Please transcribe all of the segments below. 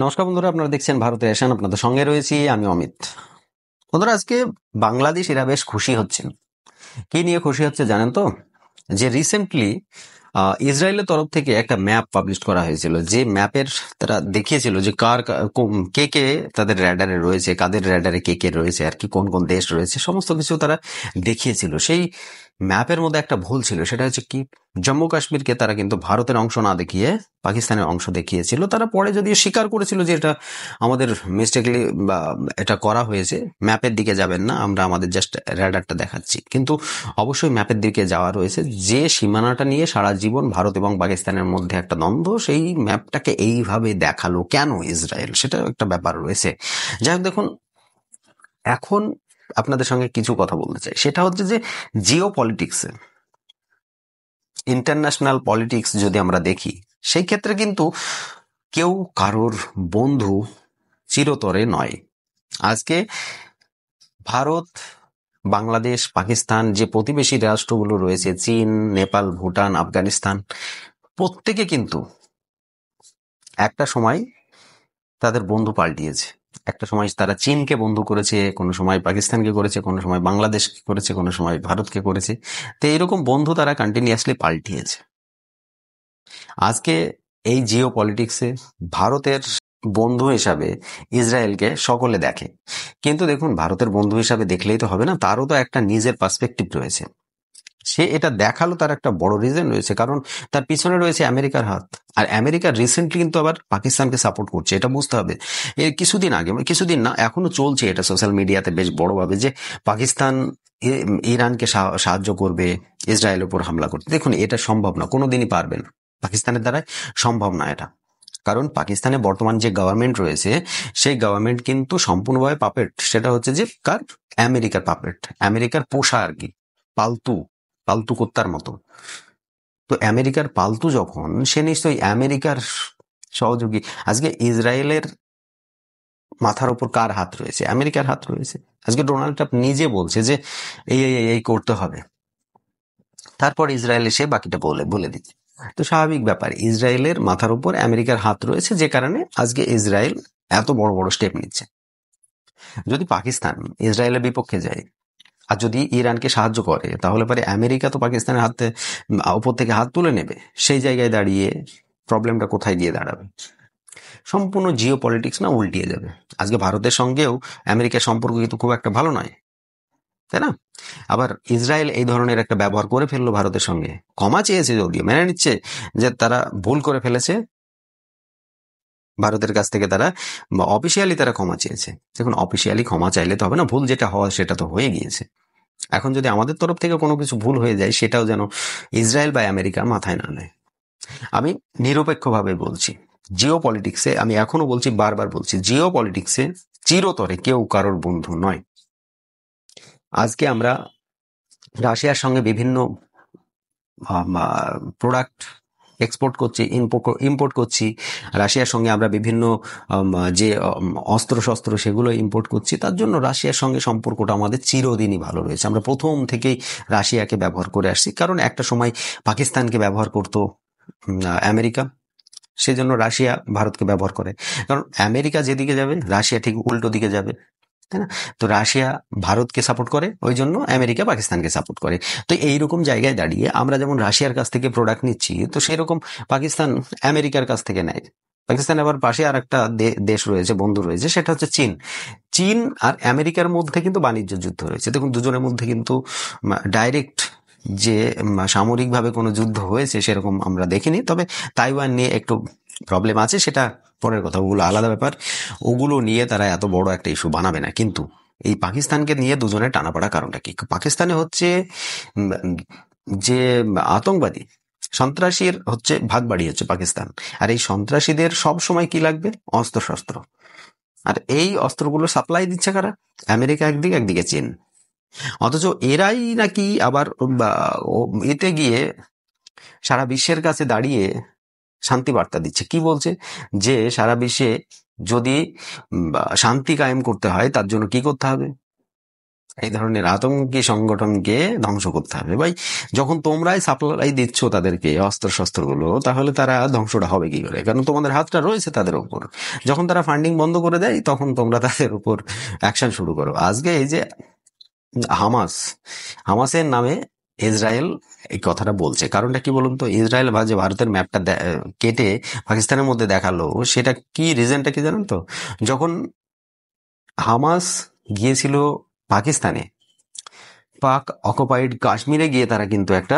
নমস্কার বন্ধুরা, আপনারা দেখছেন ভারতের এশিয়ান। আপনাদের সঙ্গে রয়েছি আমি অমিত। বন্ধুরা, আজকে বাংলাদেশ এরা বেশ খুশি হচ্ছেন। কি নিয়ে খুশি হচ্ছে জানেন তো? যে রিসেন্টলি ইসরায়েলের তরফ থেকে একটা ম্যাপ পাবলিশ করা হয়েছিল, যে ম্যাপের তারা দেখিয়েছিল যে কে কে তাদের র্যাডারে রয়েছে, কাদের র্যাডারে কে কে রয়েছে, আর কি কোন কোন দেশ রয়েছে, সমস্ত কিছু তারা দেখিয়েছিল। সেই ম্যাপের মধ্যে একটা ভুল ছিল, সেটা হচ্ছে কি, জম্মু কাশ্মীরকে তারা কিন্তু ভারতের অংশ না দেখিয়ে পাকিস্তানের অংশ দেখিয়েছিল। তারা পরে যদিও স্বীকার করেছিল যে এটা আমাদের মিস্টেকলি এটা করা হয়েছে, ম্যাপের দিকে যাবেন না, আমরা আমাদের জাস্ট র্যাডারটা দেখাচ্ছি। কিন্তু অবশ্যই ম্যাপের দিকে যাওয়া রয়েছে। যে সীমানাটা নিয়ে সারা জীবন ভারত এবং পাকিস্তানের মধ্যে একটা দ্বন্দ্ব, সেই ম্যাপটাকে এইভাবে দেখালো কেন ইসরায়েল, সেটা একটা ব্যাপার রয়েছে। যাই হোক, দেখুন, এখন আপনাদের সঙ্গে কিছু কথা বলতে চাই। সেটা হচ্ছে যে জিও পলিটিক্সে, ইন্টারন্যাশনাল পলিটিক্স যদি আমরা দেখি, সেই ক্ষেত্রে কিন্তু কেউ কারোর বন্ধু চিরতরে নয়। আজকে ভারত, বাংলাদেশ, পাকিস্তান, যে প্রতিবেশী রাষ্ট্রগুলো রয়েছে, চীন, নেপাল, ভুটান, আফগানিস্তান, প্রত্যেকে কিন্তু একটা সময় তাদের বন্ধু পাল্টিয়েছে। একটা সময় তারা চীনকে বন্ধু করেছে, কোনো সময় পাকিস্তানকে করেছে, কোনো সময় বাংলাদেশকে করেছে, কোনো সময় ভারতকে করেছে। তো এইরকম বন্ধু তারা কন্টিনিউয়াসলি পাল্টিয়েছে। আজকে এই জিও পলিটিক্সে ভারতের বন্ধু হিসাবে ইসরায়েলকে সকলে দেখে। কিন্তু দেখুন, ভারতের বন্ধু হিসাবে দেখলেই তো হবে না, তারও তো একটা নিজের পার্সপেক্টিভ রয়েছে। সে এটা দেখালো, তার একটা বড় রিজন রয়েছে, কারণ তার পিছনে রয়েছে আমেরিকার হাত। আর আমেরিকা রিসেন্টলি কিন্তু আবার পাকিস্তানকে সাপোর্ট করছে, এটা বুঝতে হবে। এর কিছুদিন আগে, কিছুদিন না, এখনো চলছে এটা সোশ্যাল মিডিয়াতে বেশ বড়ভাবে, যে পাকিস্তান ইরানকে সাহায্য করবে ইসরায়েলের উপর হামলা করতে। দেখুন, এটা সম্ভব না, কোনোদিনই পারবে না, পাকিস্তানের দ্বারাই সম্ভব না এটা। কারণ পাকিস্তানে বর্তমান যে গভর্নমেন্ট রয়েছে, সেই গভর্নমেন্ট কিন্তু সম্পূর্ণভাবে পাপেট। সেটা হচ্ছে যে কার? আমেরিকার পাপেট, আমেরিকার পোষা আর কি, পালতু পালতু কুত্তার মতো। তো আমেরিকার পালতু যখন, সে নিশ্চয়ই আমেরিকার সহযোগী। আজকে ইসরায়েলের মাথার উপর কার হাত রয়েছে? আমেরিকার হাত রয়েছে। আজকে ডোনাল্ড ট্রাম্প নিজে বলছে যে এই এই এই করতে হবে, তারপর ইসরায়েল এসে বাকিটা বলে বলে দিচ্ছে। তো স্বাভাবিক ব্যাপার, ইসরায়েলের মাথার উপর আমেরিকার হাত রয়েছে, যে কারণে আজকে ইসরায়েল এত বড় বড় স্টেপ নিচ্ছে। যদি পাকিস্তান ইসরায়েলের বিপক্ষে যায় আর যদি ইরানকে সাহায্য করে, তাহলে পরে আমেরিকা তো পাকিস্তানের হাতে উপর থেকে হাত তুলে নেবে। সেই জায়গায় দাঁড়িয়ে প্রবলেমটা কোথায় গিয়ে দাঁড়াবে? সম্পূর্ণ জিও পলিটিক্স না উল্টিয়ে যাবে। আজকে ভারতের সঙ্গেও আমেরিকার সম্পর্ক কিন্তু খুব একটা ভালো নয়, তাই না? আবার ইসরায়েল এই ধরনের একটা ব্যবহার করে ফেললো ভারতের সঙ্গে, ক্ষমা চেয়েছে, যদিও মেনে নিচ্ছে যে তারা ভুল করে ফেলেছে, ভারতের কাছ থেকে তারা অফিসিয়ালি তারা ক্ষমা চেয়েছে। দেখুন, অফিসিয়ালি ক্ষমা চাইলে তো হবে না, ভুল যেটা হওয়া সেটা তো হয়ে গিয়েছে। এখন যদি আমাদের তরফ থেকে কোনো কিছু ভুল হয়ে যায়, সেটাও যেন ইসরায়েল বা আমেরিকা মাথায় না নেয়। আমি নিরপেক্ষভাবে বলছি, জিও পলিটিক্সে, আমি এখনো বলছি, বারবার বলছি, জিও পলিটিক্সে চিরতরে কেউ কারোর বন্ধু নয়। আজকে আমরা রাশিয়ার সঙ্গে বিভিন্ন প্রোডাক্ট এক্সপোর্ট করছি, ইম্পোর্ট করছি। রাশিয়ার সঙ্গে আমরা বিভিন্ন যে অস্ত্র শস্ত্র সেগুলো ইম্পোর্ট করছি। তার জন্য রাশিয়ার সঙ্গে সম্পর্কটা আমাদের চিরদিনই ভালো রয়েছে। আমরা প্রথম থেকেই রাশিয়াকে ব্যবহার করে আসছি, কারণ একটা সময় পাকিস্তানকে ব্যবহার করতো আমেরিকা, সেজন্য রাশিয়া ভারতকে ব্যবহার করে। কারণ আমেরিকা যেদিকে যাবে, রাশিয়া ঠিক উল্টো দিকে যাবে, তাই না? তো রাশিয়া ভারতকে সাপোর্ট করে, ওই জন্য আমেরিকা পাকিস্তানকে সাপোর্ট করে। তো এইরকম জায়গায় দাঁড়িয়ে আমরা যেমন রাশিয়ার কাছ থেকে প্রোডাক্ট নিচ্ছি, তো সেরকম পাকিস্তান আমেরিকার কাছ থেকে নেয়। পাকিস্তান আবার পাশে আর একটা দেশ রয়েছে, বন্ধু রয়েছে, সেটা হচ্ছে চীন। চীন আর আমেরিকার মধ্যে কিন্তু বাণিজ্য যুদ্ধ রয়েছে। দেখুন, দুজনের মধ্যে কিন্তু ডাইরেক্ট যে সামরিকভাবে কোনো যুদ্ধ হয়েছে সেরকম আমরা দেখিনি। তবে তাইওয়ান নিয়ে একটু প্রবলেম আছে, সেটা পরের কথা, ওগুলো আলাদা ব্যাপার। ওগুলো নিয়ে তারা এত বড় একটা ইস্যু বানাবে না। কিন্তু এই পাকিস্তানকে নিয়ে দুজনের টানাপড়া কারণটা কি? পাকিস্তানে হচ্ছে যে আতঙ্কবাদী সন্ত্রাসীর হচ্ছে ভাগ বাড়িয়েছে পাকিস্তান। আর এই সন্ত্রাসীদের সব সময় কি লাগবে? অস্ত্র শস্ত্র। আর এই অস্ত্রগুলো সাপ্লাই দিচ্ছে কারা? আমেরিকা একদিকে, একদিকে চীন। অথচ এরাই নাকি আবার এতে গিয়ে সারা বিশ্বের কাছে দাঁড়িয়ে শান্তি বার্তা দিচ্ছে। কি বলছে? যে সারা বিশ্বে যদি শান্তি কায়েম করতে হয়, তার জন্য কি করতে হবে? এই ধরনের আতঙ্কি সংগঠনকে ধ্বংস করতে হবে ভাই। যখন তোমরাই সাপ্লাই দিচ্ছ তাদেরকে অস্ত্র শস্ত্রগুলো, তাহলে তারা ধ্বংসটা হবে কি করে? কারণ তোমাদের হাতটা রয়েছে তাদের উপর। যখন তারা ফান্ডিং বন্ধ করে দেয়, তখন তোমরা তাদের উপর অ্যাকশন শুরু করো। আজকে এই যে হামাসের নামে ইসরায়েল এই কথাটা বলছে, কারণটা কি বলুন তো? ইসরায়েল যে ভারতের ম্যাপটা কেটে পাকিস্তানের মধ্যে দেখালো, সেটা কি, রিজনটা কি জানেন তো? যখন হামাস গিয়েছিল পাকিস্তানে, পাক অকুপাইড কাশ্মীরে গিয়ে তারা কিন্তু একটা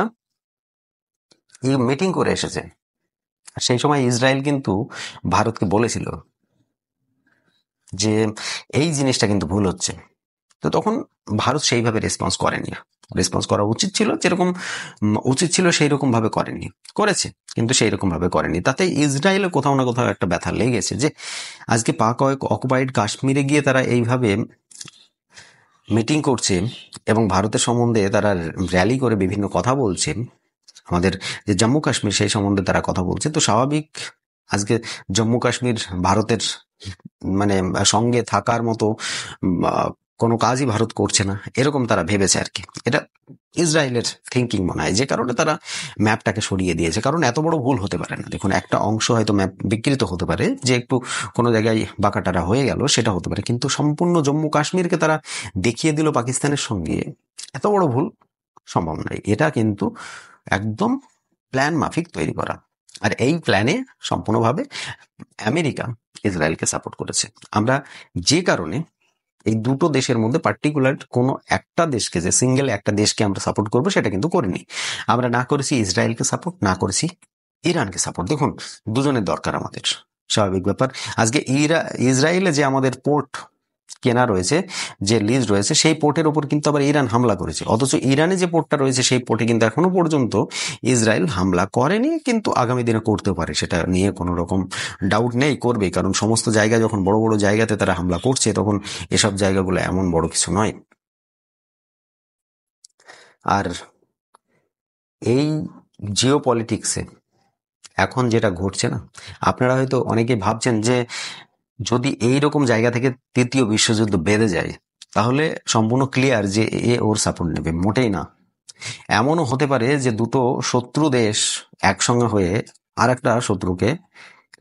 মিটিং করে এসেছে। সেই সময় ইসরায়েল কিন্তু ভারতকে বলেছিল যে এই জিনিসটা কিন্তু ভুল হচ্ছে। তো তখন ভারত সেইভাবে রেসপন্স করেনি। রেসপন্স করা উচিত ছিল, যেরকম উচিত ছিল সেই রকম ভাবে করেনি, করেছে কিন্তু সেই রকম ভাবে করেনি। তাতে ইসরায়েলের কোথাও না কোথাও একটা ব্যথা লেগেছে যে আজকে পাক অকুপাইড কাশ্মীরে গিয়ে তারা এইভাবে মিটিং করছে এবং ভারতের সম্বন্ধে তারা র্যালি করে বিভিন্ন কথা বলছে, আমাদের যে জম্মু কাশ্মীর সেই সম্বন্ধে তারা কথা বলছে। তো স্বাভাবিক আজকে জম্মু কাশ্মীর ভারতের মানে সঙ্গে থাকার মতো কোনো কাজই ভারত করছে না, এরকম তারা ভেবেছে আর কি। এটা ইসরায়েলের থিঙ্কিং মনে হয়, যে কারণে তারা ম্যাপটাকে সরিয়ে দিয়েছে। কারণ এত বড় ভুল হতে পারে না। দেখুন, একটা অংশ হয়তো ম্যাপ বিকৃত হতে পারে, যে একটু কোনো জায়গায় বাঁকাটারা হয়ে গেল, সেটা হতে পারে, কিন্তু সম্পূর্ণ জম্মু কাশ্মীরকে তারা দেখিয়ে দিল পাকিস্তানের সঙ্গে। এত বড় ভুল সম্ভব নয়। এটা কিন্তু একদম প্ল্যান মাফিক তৈরি করা। আর এই প্ল্যানে সম্পূর্ণভাবে আমেরিকা ইসরায়েলকে সাপোর্ট করেছে। আমরা যে কারণে এই দুটো দেশের মধ্যে পার্টিকুলার কোনো একটা দেশকে, যে সিঙ্গেল একটা দেশকে আমরা সাপোর্ট করবো, সেটা কিন্তু করিনি। আমরা না করেছি ইসরায়েলকে সাপোর্ট, না করেছি ইরানকে সাপোর্ট। দেখুন, দুজনের দরকার আমাদের, স্বাভাবিক ব্যাপার। আজকে ইসরায়েলে যে আমাদের পোর্ট কেনা রয়েছে, যে লিজ রয়েছে, সেই পোর্টের উপর কিন্তু আবার ইরান হামলা করেছে। অথচ ইরানে যে পোর্টটা রয়েছে সেই পোর্টে কিন্তু এখনো পর্যন্ত ইসরায়েল হামলা করেনি, কিন্তু আগামী দিনে করতেও পারে, সেটা নিয়ে কোনো রকম ডাউট নেই, করবে। কারণ সমস্ত জায়গায় যখন বড় বড় জায়গাতে তারা হামলা করছে, তখন এসব জায়গাগুলো এমন বড় কিছু নয়। আর এই জিও পলিটিক্সে এখন যেটা ঘটছে না, আপনারা হয়তো অনেকে ভাবছেন যে যদি এই রকম জায়গা থেকে তৃতীয় বিশ্বযুদ্ধ বেঁধে যায়, তাহলে সম্পূর্ণ ক্লিয়ার যে এ ওর সাপোর্ট নেবে। মোটেই না। এমনও হতে পারে যে দুটো শত্রু দেশ একসঙ্গে হয়ে আর একটা শত্রুকে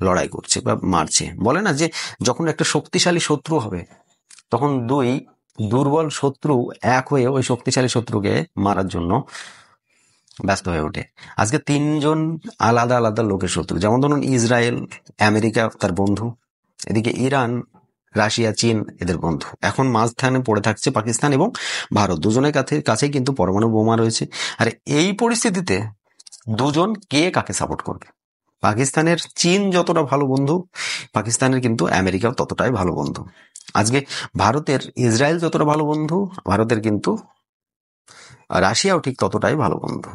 লড়াই করছে বা মারছে। বলে না যে যখন একটা শক্তিশালী শত্রু হবে, তখন দুই দুর্বল শত্রু এক হয়ে ওই শক্তিশালী শত্রুকে মারার জন্য ব্যস্ত হয়ে ওঠে। আজকে তিনজন আলাদা আলাদা লোকের শত্রু, যেমন ধরুন ইসরায়েল, আমেরিকা তার বন্ধু, এদিকে ইরান, রাশিয়া, চীন এদের বন্ধু। এখন মাঝখানে পড়ে থাকছে পাকিস্তান এবং ভারত। দুজনের কাছেই কিন্তু পরমাণু বোমা রয়েছে। আর এই পরিস্থিতিতে দুজন কে কাকে সাপোর্ট করবে? পাকিস্তানের চীন যতটা ভালো বন্ধু, পাকিস্তানের কিন্তু আমেরিকাও ততটাই ভালো বন্ধু। আজকে ভারতের ইসরায়েল যতটা ভালো বন্ধু, ভারতের কিন্তু রাশিয়াও ঠিক ততটাই ভালো বন্ধু।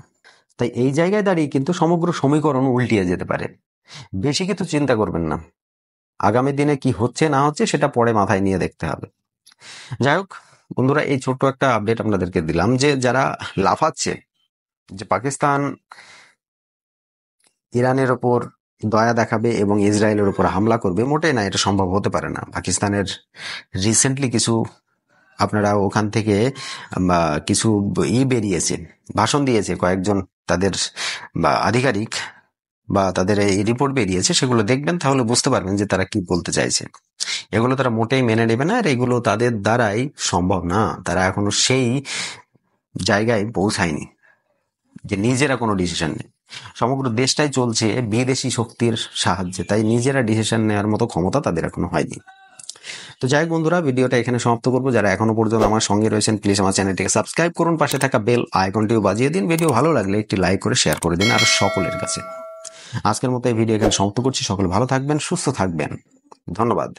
তাই এই জায়গায় দাঁড়িয়ে কিন্তু সমগ্র সমীকরণ উল্টিয়ে যেতে পারে। বেশি কিছু চিন্তা করবেন না। আগামী দিনে কি হচ্ছে না হচ্ছে সেটা পরে মাথায় নিয়ে দেখতে হবে। যাই হোক বন্ধুরা, এই ছোট্ট একটা আপডেট আপনাদেরকে দিলাম, যে যারা লাফাচ্ছে যে পাকিস্তান ইরানের ওপর দয়া দেখাবে এবং ইসরায়েলের উপর হামলা করবে, মোটেই না, এটা সম্ভব হতে পারে না। পাকিস্তানের রিসেন্টলি কিছু, আপনারা ওখান থেকে কিছু বেরিয়েছে, ভাষণ দিয়েছে কয়েকজন তাদের আধিকারিক, বা তাদের এই রিপোর্ট বেরিয়েছে, সেগুলো দেখবেন, তাহলে বুঝতে পারবেন যে তারা কি বলতে চাইছে। এগুলো তারা মোটেই মেনে নেবে না, আর এগুলো তাদের দ্বারাই সম্ভব না। তারা এখনো সেই জায়গায় পৌঁছায়নি যে নিজেরা কোনো ডিসিশন নেই। সমগ্র দেশটাই চলছে বিদেশি শক্তির সাহায্যে, তাই নিজেরা ডিসিশন নেওয়ার মতো ক্ষমতা তাদের এখনো হয়নি। তো যাই হোক বন্ধুরা, ভিডিওটা এখানে সমাপ্ত করবো। যারা এখনো পর্যন্ত আমার সঙ্গে রয়েছেন, প্লিজ আমার চ্যানেলটিকে সাবস্ক্রাইব করুন, পাশে থাকা বেল আইকনটিও বাজিয়ে দিন। ভিডিও ভালো লাগলে একটি লাইক করে শেয়ার করে দিন আর সকলের কাছে। আজকের মতো এই ভিডিও এখানে সমাপ্ত করছি। সকলে ভালো থাকবেন, সুস্থ থাকবেন। ধন্যবাদ।